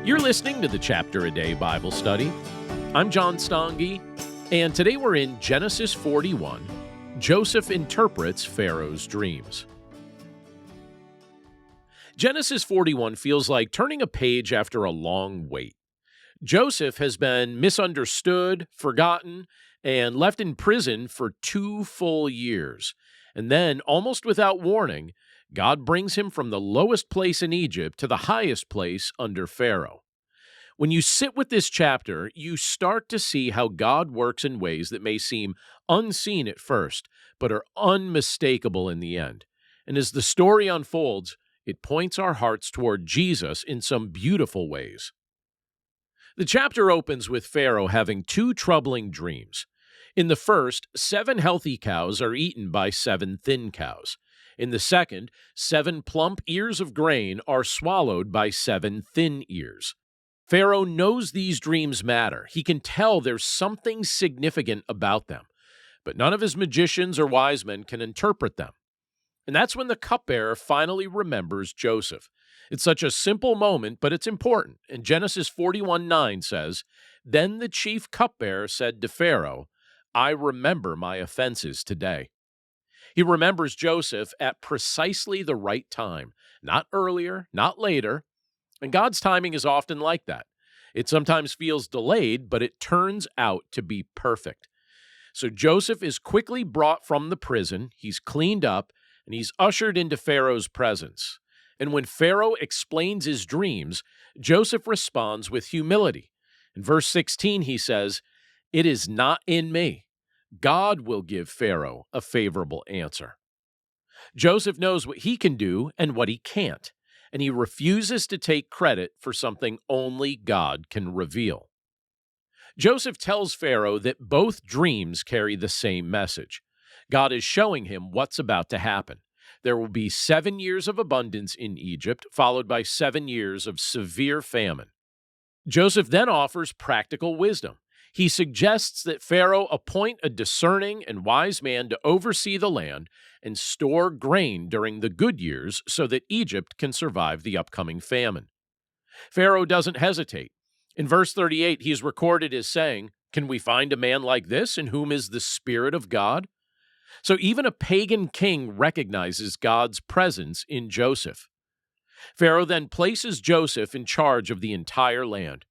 You're listening to the Chapter a Day Bible Study. I'm John Stange, and today we're in Genesis 41. Joseph interprets Pharaoh's dreams. Genesis 41 feels like turning a page after a long wait. Joseph has been misunderstood, forgotten, and left in prison for 2 full years. And then, almost without warning, God brings him from the lowest place in Egypt to the highest place under Pharaoh. When you sit with this chapter, you start to see how God works in ways that may seem unseen at first, but are unmistakable in the end. And as the story unfolds, it points our hearts toward Jesus in some beautiful ways. The chapter opens with Pharaoh having 2 troubling dreams. In the first, 7 healthy cows are eaten by 7 thin cows. In the second, 7 plump ears of grain are swallowed by 7 thin ears. Pharaoh knows these dreams matter. He can tell there's something significant about them, but none of his magicians or wise men can interpret them. And that's when the cupbearer finally remembers Joseph. It's such a simple moment, but it's important. And Genesis 41:9 says, "Then the chief cupbearer said to Pharaoh, 'I remember my offenses today.'" He remembers Joseph at precisely the right time, not earlier, not later. And God's timing is often like that. It sometimes feels delayed, but it turns out to be perfect. So Joseph is quickly brought from the prison, he's cleaned up, and he's ushered into Pharaoh's presence. And when Pharaoh explains his dreams, Joseph responds with humility. In verse 16, he says, "It is not in me. God will give Pharaoh a favorable answer." Joseph knows what he can do and what he can't, and he refuses to take credit for something only God can reveal. Joseph tells Pharaoh that both dreams carry the same message. God is showing him what's about to happen. There will be 7 years of abundance in Egypt, followed by 7 years of severe famine. Joseph then offers practical wisdom. He suggests that Pharaoh appoint a discerning and wise man to oversee the land and store grain during the good years so that Egypt can survive the upcoming famine. Pharaoh doesn't hesitate. In verse 38, he is recorded as saying, "Can we find a man like this in whom is the Spirit of God?" So even a pagan king recognizes God's presence in Joseph. Pharaoh then places Joseph in charge of the entire land.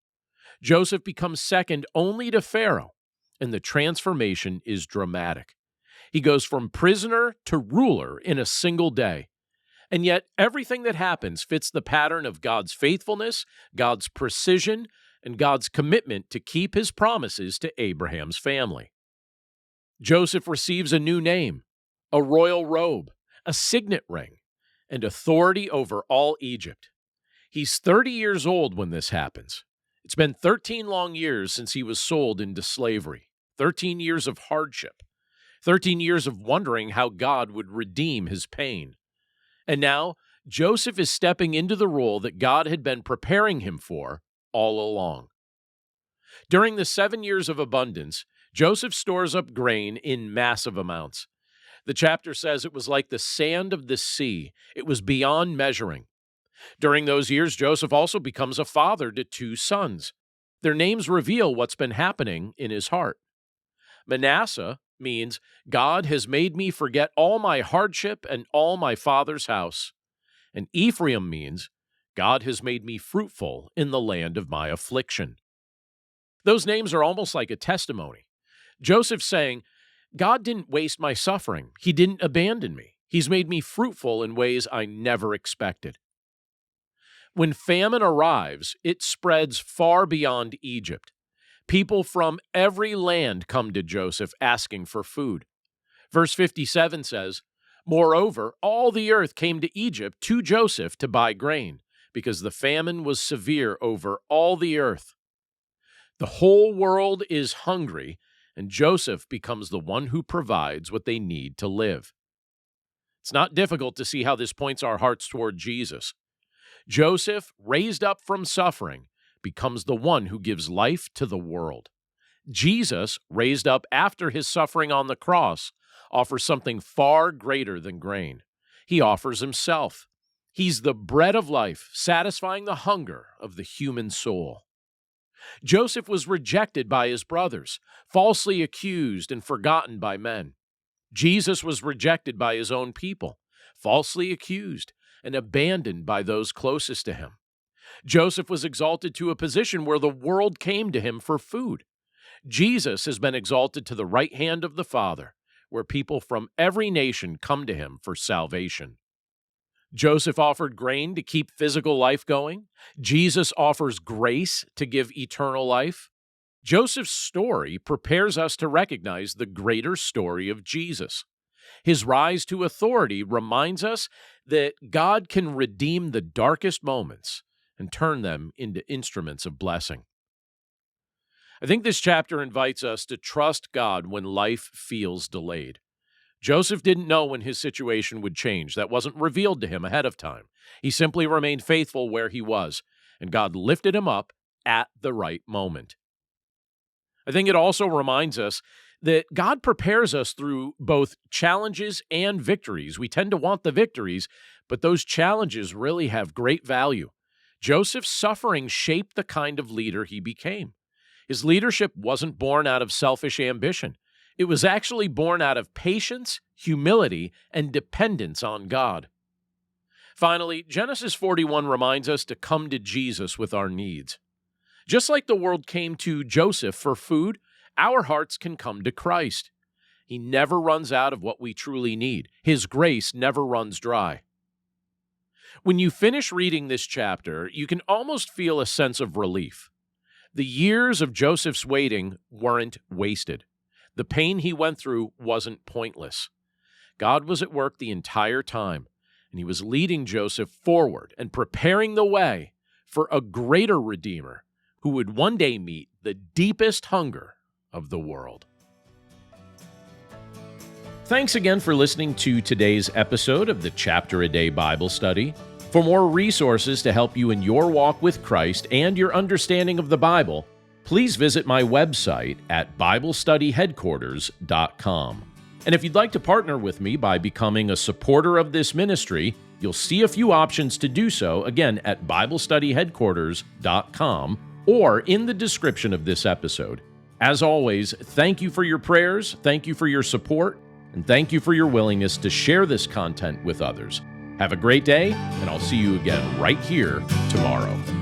Joseph becomes second only to Pharaoh, and the transformation is dramatic. He goes from prisoner to ruler in a single day. And yet, everything that happens fits the pattern of God's faithfulness, God's precision, and God's commitment to keep his promises to Abraham's family. Joseph receives a new name, a royal robe, a signet ring, and authority over all Egypt. He's 30 years old when this happens. It's been 13 long years since he was sold into slavery, 13 years of hardship, 13 years of wondering how God would redeem his pain. And now, Joseph is stepping into the role that God had been preparing him for all along. During the 7 years of abundance, Joseph stores up grain in massive amounts. The chapter says it was like the sand of the sea. It was beyond measuring. During those years, Joseph also becomes a father to 2 sons. Their names reveal what's been happening in his heart. Manasseh means, "God has made me forget all my hardship and all my father's house." And Ephraim means, "God has made me fruitful in the land of my affliction." Those names are almost like a testimony. Joseph's saying, God didn't waste my suffering. He didn't abandon me. He's made me fruitful in ways I never expected. When famine arrives, it spreads far beyond Egypt. People from every land come to Joseph asking for food. Verse 57 says, "Moreover, all the earth came to Egypt to Joseph to buy grain, because the famine was severe over all the earth." The whole world is hungry, and Joseph becomes the one who provides what they need to live. It's not difficult to see how this points our hearts toward Jesus. Joseph, raised up from suffering, becomes the one who gives life to the world. Jesus, raised up after his suffering on the cross, offers something far greater than grain. He offers himself. He's the bread of life, satisfying the hunger of the human soul. Joseph was rejected by his brothers, falsely accused and forgotten by men. Jesus was rejected by his own people, falsely accused and abandoned by those closest to him. Joseph was exalted to a position where the world came to him for food. Jesus has been exalted to the right hand of the Father, where people from every nation come to him for salvation. Joseph offered grain to keep physical life going. Jesus offers grace to give eternal life. Joseph's story prepares us to recognize the greater story of Jesus. His rise to authority reminds us that God can redeem the darkest moments and turn them into instruments of blessing. I think this chapter invites us to trust God when life feels delayed. Joseph didn't know when his situation would change. That wasn't revealed to him ahead of time. He simply remained faithful where he was, and God lifted him up at the right moment. I think it also reminds us that God prepares us through both challenges and victories. We tend to want the victories, but those challenges really have great value. Joseph's suffering shaped the kind of leader he became. His leadership wasn't born out of selfish ambition. It was actually born out of patience, humility, and dependence on God. Finally, Genesis 41 reminds us to come to Jesus with our needs. Just like the world came to Joseph for food, our hearts can come to Christ. He never runs out of what we truly need. His grace never runs dry. When you finish reading this chapter, you can almost feel a sense of relief. The years of Joseph's waiting weren't wasted. The pain he went through wasn't pointless. God was at work the entire time, and he was leading Joseph forward and preparing the way for a greater Redeemer who would one day meet the deepest hunger of the world. Thanks again for listening to today's episode of the Chapter a Day Bible Study. For more resources to help you in your walk with Christ and your understanding of the Bible, please visit my website at BibleStudyHeadquarters.com. And if you'd like to partner with me by becoming a supporter of this ministry, you'll see a few options to do so, again, at BibleStudyHeadquarters.com or in the description of this episode. As always, thank you for your prayers, thank you for your support, and thank you for your willingness to share this content with others. Have a great day, and I'll see you again right here tomorrow.